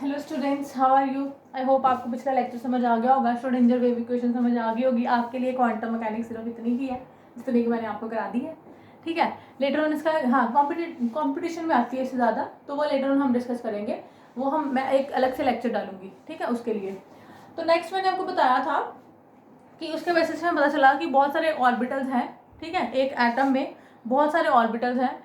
Hello students, how are you? I hope आपको पिछला lecture समझ आ गया होगा। श्रोडिंगर वेव इक्वेशन समझ आ गई होगी। आपके लिए क्वांटम मैकेनिक्स सिर्फ इतनी ही है जितनी कि मैंने आपको करा दी है। ठीक है, लेटर ऑन इसका कंपटीशन में आती है इससे ज़्यादा, तो वो लेटर ऑन हम डिस्कस करेंगे। वो मैं एक अलग से लेक्चर डालूंगी, ठीक है, उसके लिए। तो नेक्स्ट मैंने आपको बताया था कि उसके बेसिस में पता चला कि बहुत सारे ऑर्बिटल्स हैं। ठीक है, एक एटम में बहुत सारे ऑर्बिटल्स हैं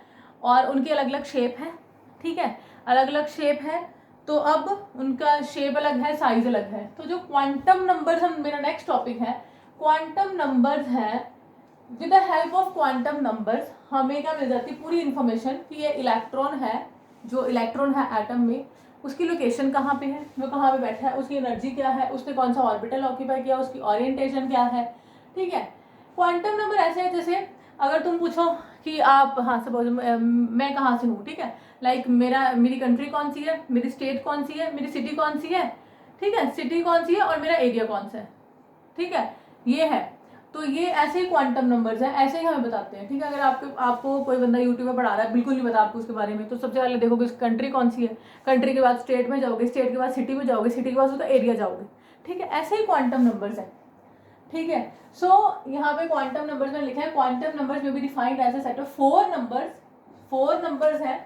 और उनकी अलग अलग शेप है। ठीक है, अलग अलग शेप है, तो अब उनका शेप अलग है, साइज अलग है। तो जो क्वांटम नंबर्स, हम मेरा नेक्स्ट टॉपिक है क्वांटम नंबर्स है। With the help of quantum numbers हमें क्या मिल जाती है? पूरी इंफॉर्मेशन कि ये इलेक्ट्रॉन है, जो इलेक्ट्रॉन है एटम में, उसकी लोकेशन कहाँ पे है, वो कहाँ पे बैठा है, उसकी एनर्जी क्या है, उसने कौन सा ऑर्बिटल ऑक्यूपाई किया, उसकी ओरिएंटेशन क्या है। ठीक है, क्वांटम नंबर ऐसे है जैसे अगर तुम पूछो कि आप, हाँ सपोज मैं कहाँ से हूँ, ठीक है, लाइक मेरी कंट्री कौन सी है, मेरी स्टेट कौन सी है, मेरी सिटी कौन सी है, ठीक है, सिटी कौन सी है और मेरा एरिया कौन सा है। ठीक है, ये है। तो ये ऐसे ही क्वांटम नंबर्स हैं, ऐसे ही हमें बताते हैं। ठीक है, अगर आपको कोई बंदा यूट्यूब पर पढ़ा रहा है, बिल्कुल नहीं पता आपको उसके बारे में, तो सबसे पहले देखोगे उसकी कंट्री कौन सी है, कंट्री के बाद स्टेट में जाओगे, स्टेट के बाद सिटी में जाओगे, सिटी के बाद उसका एरिया जाओगे। ठीक है, ऐसे ही क्वांटम नंबर्स हैं। ठीक है, सो यहाँ पे क्वांटम नंबर्स में लिखा है क्वांटम नंबर्स में भी defined as a set of four numbers है।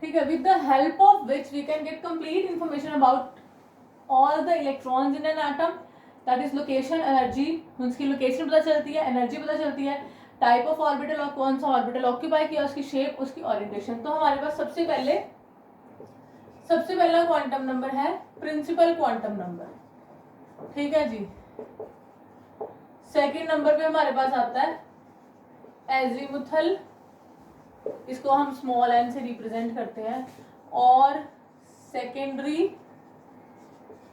ठीक है, with the help of which we can get complete information about all the electrons in an atom, that is location, energy, उसकी location पता चलती है, energy पता चलती है, टाइप ऑफ ऑर्बिटल और कौन सा ऑर्बिटल ऑक्यूपाई किया, उसकी शेप, उसकी ओरिएंटेशन। तो हमारे पास सबसे पहला क्वांटम नंबर है प्रिंसिपल क्वांटम नंबर। ठीक है जी। सेकेंड नंबर पे हमारे पास आता है एजीमुथल, इसको हम स्मॉल एन से रिप्रेजेंट करते हैं, और सेकेंडरी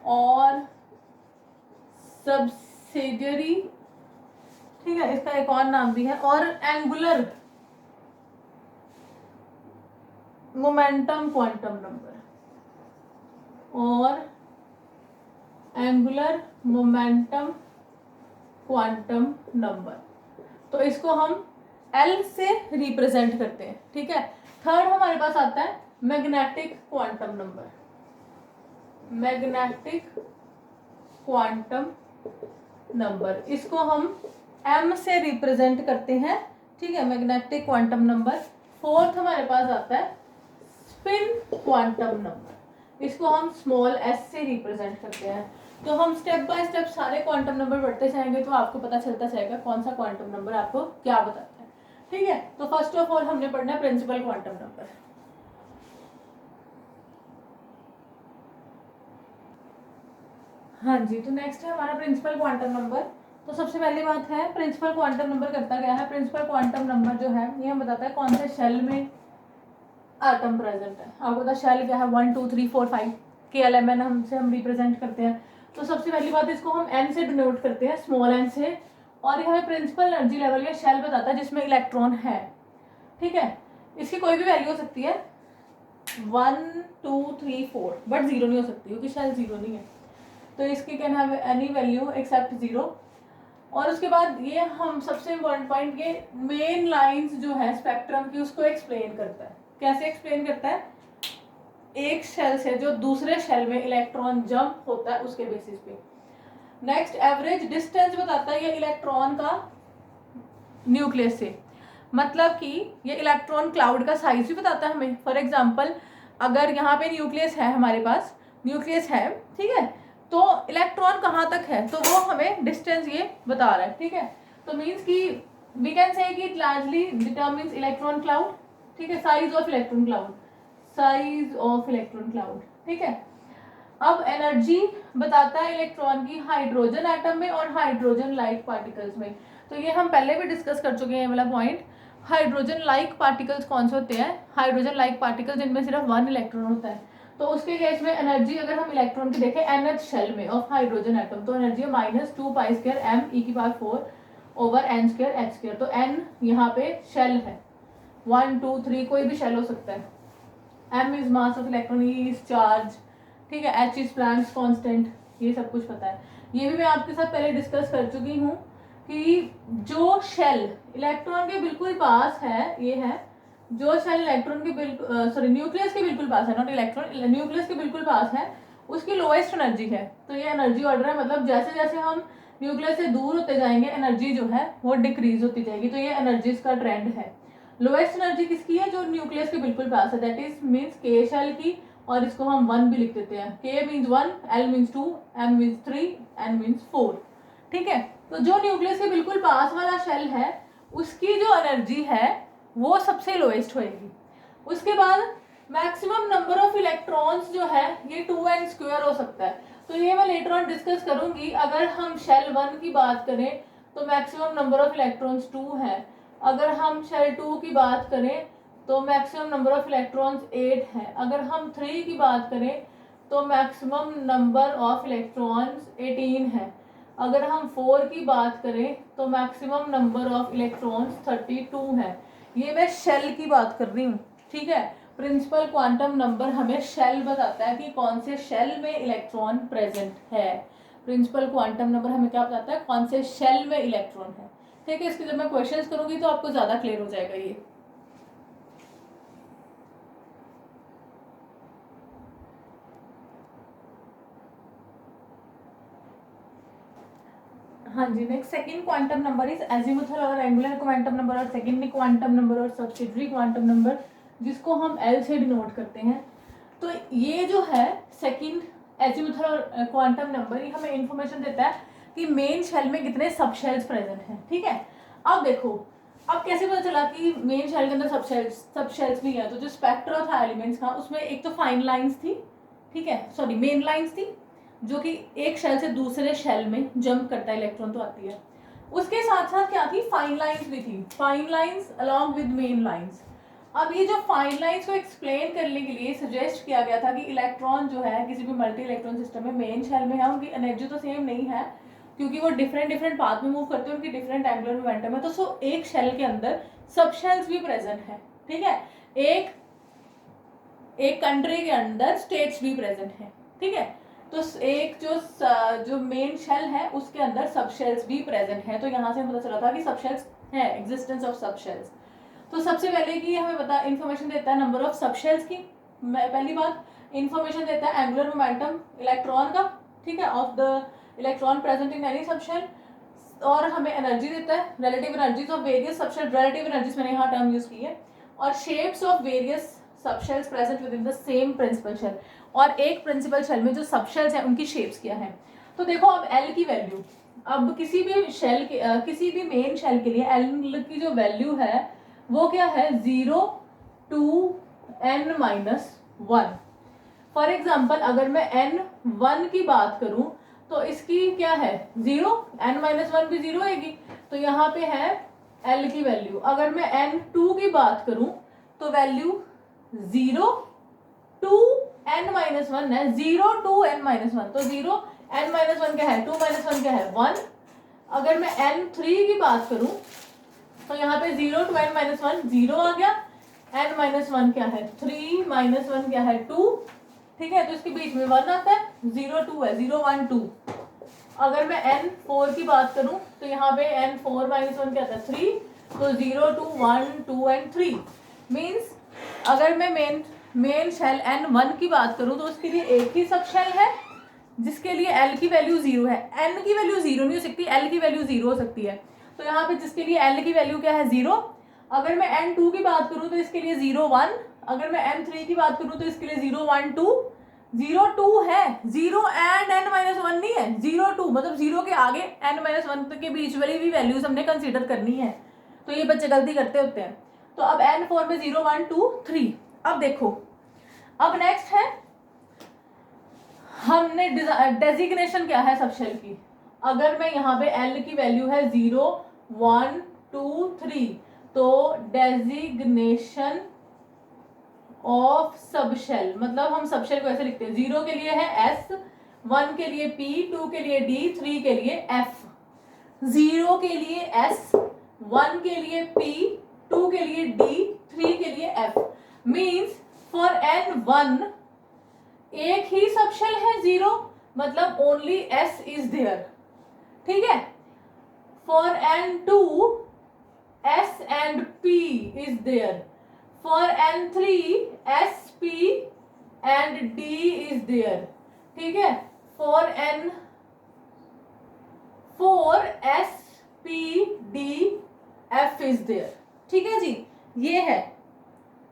और सब्सिडियरी। ठीक है, इसका एक और नाम भी है, और एंगुलर मोमेंटम क्वांटम नंबर, और एंगुलर मोमेंटम क्वांटम नंबर। तो इसको हम एल से रिप्रेजेंट करते हैं। ठीक है, थर्ड हमारे पास आता है magnetic quantum number, magnetic quantum number, इसको हम एम से रिप्रेजेंट करते हैं। ठीक है, मैग्नेटिक क्वांटम नंबर। फोर्थ हमारे पास आता है स्पिन क्वांटम नंबर, इसको हम स्मॉल एस से रिप्रेजेंट करते हैं। तो हम स्टेप बाय स्टेप सारे क्वांटम नंबर बढ़ते जाएंगे तो आपको पता चलता जाएगा कौन सा क्वांटम नंबर आपको क्या बताता है। ठीक है, तो फर्स्ट ऑफ ऑल हमने पढ़ना है प्रिंसिपल क्वांटम नंबर। हाँ जी, तो नेक्स्ट है हमारा प्रिंसिपल क्वांटम नंबर। तो सबसे पहली बात है प्रिंसिपल क्वांटम नंबर करता क्या है। प्रिंसिपल क्वांटम नंबर जो है ये हम बताता है कौन से शेल में एटम प्रेजेंट है। आपको पता शेल क्या है, 1 2 3 4 5 के एलिमेंट हमसे हम रिप्रेजेंट करते हैं। तो सबसे पहली बात इसको हम एन से डिनोट करते हैं, स्मॉल एन से, और ये हमें प्रिंसिपल एनर्जी लेवल या शेल बताता है जिसमें इलेक्ट्रॉन है। ठीक है, इसकी कोई भी वैल्यू हो सकती है 1 2 3 4, बट जीरो नहीं हो सकती क्योंकि शेल जीरो नहीं है। तो इसकी can have any value except zero. और उसके बाद ये हम सबसे इम्पोर्टेंट पॉइंट, ये मेन लाइंस जो है स्पेक्ट्रम की उसको एक्सप्लेन करता है। कैसे एक्सप्लेन करता है? एक शेल से जो दूसरे शेल में इलेक्ट्रॉन जंप होता है उसके बेसिस पे। नेक्स्ट एवरेज डिस्टेंस बताता है ये इलेक्ट्रॉन का न्यूक्लियस से, मतलब कि ये इलेक्ट्रॉन क्लाउड का साइज भी बताता है हमें। फॉर एग्जांपल अगर यहाँ पे न्यूक्लियस है, हमारे पास न्यूक्लियस है, ठीक है, तो इलेक्ट्रॉन कहाँ तक है, तो वो हमें डिस्टेंस ये बता रहा है। ठीक है, तो मीन्स कि वी कैन से कि it largely determines electron cloud. ठीक है, size of electron cloud, size of electron cloud. ठीक है, अब एनर्जी बताता है इलेक्ट्रॉन की हाइड्रोजन एटम में और हाइड्रोजन लाइक पार्टिकल्स में। तो ये हम पहले भी डिस्कस कर चुके हैं वाला पॉइंट। हाइड्रोजन लाइक पार्टिकल्स कौन से होते हैं? हाइड्रोजन लाइक पार्टिकल्स जिनमें सिर्फ 1 इलेक्ट्रॉन होता है। तो उसके केस में एनर्जी अगर हम इलेक्ट्रॉन की देखें एनएच शेल में ऑफ हाइड्रोजन एटम, तो एनर्जी है -2 पाई स्क्वायर एम ई की power 4 over n square h square. तो एन यहाँ पे शेल है, 1 2 3 कोई भी शेल हो सकता है। M is mass of electron, e is charge, ठीक है, एच इज प्लैंक्स कांस्टेंट, ये सब कुछ पता है। ये भी मैं आपके साथ पहले डिस्कस कर चुकी हूँ कि जो शेल इलेक्ट्रॉन के बिल्कुल पास है, ये है जो शेल इलेक्ट्रॉन के बिल्कुल न्यूक्लियस के बिल्कुल पास है, नॉट इलेक्ट्रॉन, न्यूक्लियस के बिल्कुल पास है, उसकी लोएस्ट एनर्जी है। तो ये एनर्जी ऑर्डर है, मतलब जैसे जैसे हम न्यूक्लियस से दूर होते जाएंगे एनर्जी जो है वो डिक्रीज होती जाएगी। तो ये एनर्जीज का ट्रेंड है। लोएस्ट एनर्जी किसकी है? जो न्यूक्लियस के बिल्कुल पास है, दैट इज मीन्स के शेल की, और इसको हम 1 भी लिख देते हैं। K means 1, L means 2, M means 3, N means 4। ठीक है, तो जो न्यूक्लियस के बिल्कुल पास वाला शेल है उसकी जो एनर्जी है वो सबसे लोएस्ट होएगी। उसके बाद मैक्सिमम नंबर ऑफ इलेक्ट्रॉन्स जो है ये 2n² हो सकता है। तो ये मैं लेटर ऑन डिस्कस करूंगी। अगर हम शेल 1 की बात करें तो मैक्सिमम नंबर ऑफ इलेक्ट्रॉन्स 2 है। अगर हम शेल 2 की बात करें तो मैक्सिमम नंबर ऑफ इलेक्ट्रॉन्स 8 है। अगर हम 3 की बात करें तो मैक्सिमम नंबर ऑफ इलेक्ट्रॉन्स 18 है। अगर हम 4 की बात करें तो मैक्सिमम नंबर ऑफ इलेक्ट्रॉन्स 32 है। ये मैं शेल की बात कर रही हूँ। ठीक है, प्रिंसिपल क्वांटम नंबर हमें शेल बताता है कि कौन से शेल में इलेक्ट्रॉन प्रेजेंट है। प्रिंसिपल क्वांटम नंबर हमें क्या बताता है? कौन से शेल में इलेक्ट्रॉन है। ठीक है, इसके जब मैं क्वेश्चंस करूंगी तो आपको ज्यादा क्लियर हो जाएगा ये। हाँ जी, next second quantum number is azimuthal और एंगुलर क्वांटम नंबर और सेकेंडरी क्वांटम नंबर और सब्सिडरी क्वांटम नंबर, जिसको हम एल से डिनोट करते हैं। तो ये जो है सेकंड एजीमुथल और क्वांटम नंबर, ये हमें इंफॉर्मेशन देता है कि मेन शेल में कितने सब शेल्स प्रेजेंट हैं। ठीक है, अब देखो अब कैसे पता चला कि मेन शेल के अंदर सब शेल्स भी हैं। तो जो स्पेक्ट्रा था एलिमेंट्स का उसमें एक तो फाइन लाइंस थी, ठीक है, सॉरी मेन लाइंस थी जो कि एक शेल से दूसरे शेल में जंप करता है इलेक्ट्रॉन तो आती है। उसके साथ साथ क्या थी? फाइन लाइंस भी थी, fine lines along with main lines. अब ये जो फाइन लाइंस को एक्सप्लेन करने के लिए सजेस्ट किया गया था कि इलेक्ट्रॉन जो है किसी भी मल्टी इलेक्ट्रॉन सिस्टम में मेन शेल में है, उनकी एनर्जी तो सेम नहीं है क्योंकि वो डिफरेंट पाथ में मूव करते हैं, उनकी डिफरेंट एंगुलर मोमेंटम है। तो सो एक शेल के अंदर सब शेल्स भी प्रेजेंट है। ठीक है, एक कंट्री के अंदर स्टेट्स भी प्रेजेंट है। ठीक है, तो एक जो मेन शेल है उसके अंदर सब शेल्स भी प्रेजेंट है। तो यहाँ से पता चला था कि सब शेल्स है, एग्जिस्टेंस ऑफ सब शेल्स। तो सबसे पहले की हमें बता इंफॉर्मेशन देता है नंबर ऑफ सब शेल्स की। पहली बात इंफॉर्मेशन देता है एंगुलर मोमेंटम इलेक्ट्रॉन का, ठीक है, of the electron present in any sub shell. और हमें एनर्जी देता है, relative energies of various sub shell, relative energies मैंने यहाँ टर्म यूज की है, और shapes of various sub shells present within the same principal shell. और एक प्रिंसिपल शेल में जो सब शेल्स हैं उनकी शेप्स क्या है। तो देखो अब एल की वैल्यू, अब किसी भी शेल के किसी भी मेन शेल के लिए एल की जो वैल्यू है वो क्या है? 0 to n-1। फॉर एग्जाम्पल अगर मैं n1 की बात करूं तो इसकी क्या है? 0, n-1 भी 0 होगी। तो यहाँ पे है l की वैल्यू। अगर मैं n2 की बात करूं तो वैल्यू 0 to n-1 है, 0 to n-1। तो 0 n-1 क्या है? 2 - 1 क्या है? 1। अगर मैं n3 की बात करूं तो यहाँ पे 0 to n-1 0 आ गया, n-1 क्या है? 3 - 1 क्या है? 2। ठीक है, तो इसके बीच में 1 आता है, 0 2 है, 0 1 2। अगर मैं n4 की बात करूं तो यहाँ पे n4 - 1 क्या आता है? 3। तो 0 2 1 2 and 3 मीन्स अगर मैं मेन शेल n1 की बात करूं तो उसके लिए एक ही सब शेल है जिसके लिए l की वैल्यू 0 है। n की वैल्यू 0 नहीं हो सकती, l की वैल्यू 0 हो सकती है। तो यहाँ पे जिसके लिए l की वैल्यू क्या है? 0। अगर मैं n2 की बात करूं तो इसके लिए 0 1। अगर मैं n3 की बात करूं तो इसके लिए 0 1 2। 0 2 है, 0 and n-1 नहीं है, 0 2 मतलब 0 के आगे n-1 के बीच वाली भी वैल्यूज हमने कंसीडर करनी है। तो ये बच्चे गलती करते होते हैं। तो अब n4 में 0 1 2 3। अब देखो अब नेक्स्ट है, हमने डेजिग्नेशन क्या है सब शेल की। अगर मैं यहाँ पे l की वैल्यू है 0 1 2 3 तो डेजिग्नेशन ऑफ सब शेल, मतलब हम सब शेल को ऐसे लिखते हैं, 0 के लिए है s, 1 के लिए p, 2 के लिए d, 3 के लिए f। 0 के लिए s, 1 के लिए p, 2 के लिए d, 3 के लिए f। मीन्स फॉर n1 एक ही सब शेल है 0, मतलब ओनली s इज देयर। ठीक है, for n2 s and p is there. For n3 s p and d is there. ठीक है, 4n 4s p d f is there. ठीक है जी, ये है।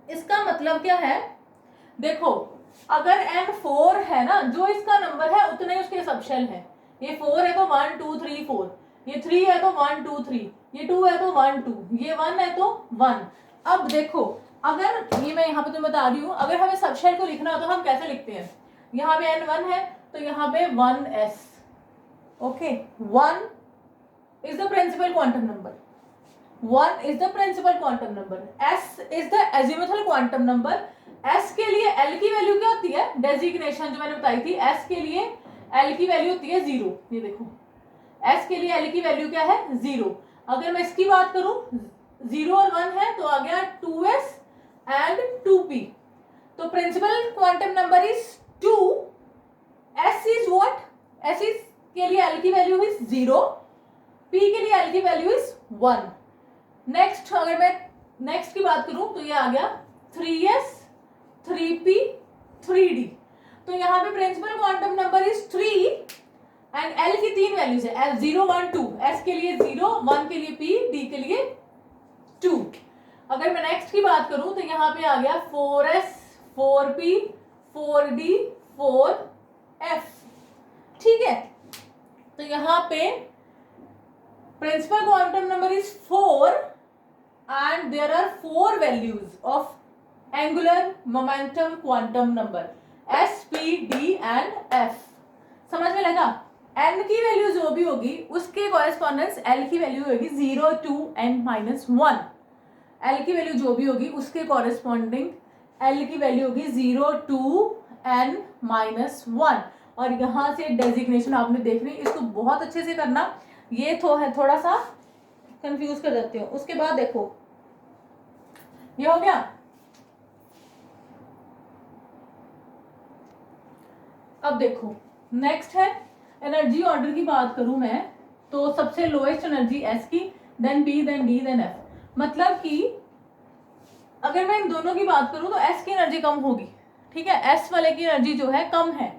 इसका मतलब क्या है, देखो अगर n 4 है ना, जो इसका नंबर है उतने ही उसके सबशेल है। ये 4 है तो 1 2 3 4, ये 3 है तो 1 2 3, ये 2 है तो 1 2, ये 1 है तो 1। अब देखो अगर ये मैं यहाँ पे तुम्हें बता रही हूँ, अगर हमें सबशेल को लिखना हो तो हम कैसे लिखते हैं, यहाँ पे n1 है तो यहाँ पे 1s। Okay, 1 is the principal quantum number, 1 is the principal quantum number, s is the azimuthal quantum number। s के लिए l की वैल्यू क्या होती है, डेजिग्नेशन जो मैंने बताई थी, s के लिए l की वैल्यू होती है 0। ये देखो s के लिए l की वैल्यू क्या है, 0। अगर मैं इसकी बात करूं, 0 और 1 है तो आ गया 2s and 2p। तो principal quantum number is 2, s is what, s is के लिए l की वैल्यू इज 0, p के लिए l की वैल्यू इज 1। नेक्स्ट अगर मैं नेक्स्ट की बात करूं तो ये आ गया 3s 3p 3d। तो यहाँ पे principal quantum number is 3 and l की 3 वैल्यूज है, l 0 1 2, s के लिए 0, 1 के लिए p, d के लिए 2। अगर मैं नेक्स्ट की बात करूं तो यहाँ पे आ गया 4s 4p 4d 4f। ठीक है, तो यहाँ पे principal quantum number is 4 and there are 4 values of angular momentum quantum number s, p, d and f। समझ में लगा, n की वैल्यू जो भी होगी उसके कॉरेस्पॉन्डेंस l की वैल्यू होगी 0 2 n - 1। l की वैल्यू जो भी होगी उसके कॉरेस्पॉन्डिंग l की वैल्यू होगी 0 2 n - 1। और यहाँ से डेजिग्नेशन आपने देखनी, इसको बहुत अच्छे से करना, ये तो है थोड़ा सा कंफ्यूज कर देते हो। उसके बाद देखो ये हो गया। अब देखो नेक्स्ट है एनर्जी ऑर्डर की बात करूं मैं तो सबसे लोएस्ट एनर्जी एस की, then P, then D, then F. मतलब कि अगर मैं इन दोनों की बात करूं तो एस की एनर्जी कम होगी। ठीक है, एस वाले की एनर्जी जो है कम है।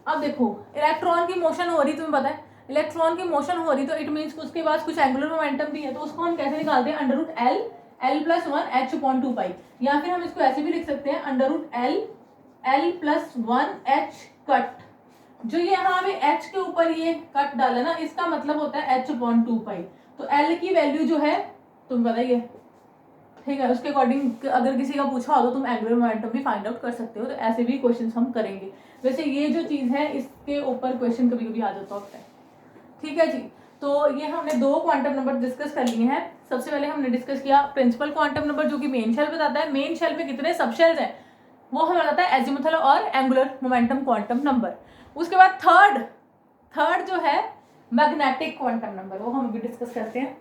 अब देखो इलेक्ट्रॉन की मोशन हो रही, तुम्हें पता है इलेक्ट्रॉन की मोशन हो रही तो इट मीन्स उसके पास कुछ एंगुलर मोमेंटम भी है। तो उसको हम कैसे निकालते हैं, under root L l+1 h/2 पाई, या फिर हम इसको ऐसे भी लिख सकते हैं under root l+1 h cut. जो ये यहाँ पे h के ऊपर ये कट डाला ना, इसका मतलब होता है h/2 पाई। तो l की वैल्यू जो है तुम बताइए, ठीक है, उसके अकॉर्डिंग अगर किसी का पूछा हो तो तुम एंगुलर मोमेंटम भी फाइंड आउट कर सकते हो। तो ऐसे भी क्वेश्चन हम करेंगे। वैसे ये जो चीज है इसके ऊपर क्वेश्चन कभी कभी आ जाता है। ठीक है जी, तो ये हमने 2 क्वांटम नंबर डिस्कस कर लिए हैं। सबसे पहले हमने डिस्कस किया प्रिंसिपल क्वांटम नंबर जो कि मेन शेल बताता है, मेन शेल में कितने सब-शेल्स हैं वो हमें बताता है एजिमुथल और एंगुलर मोमेंटम क्वांटम नंबर। उसके बाद थर्ड जो है मैग्नेटिक क्वांटम नंबर, वो हम अभी डिस्कस करते हैं।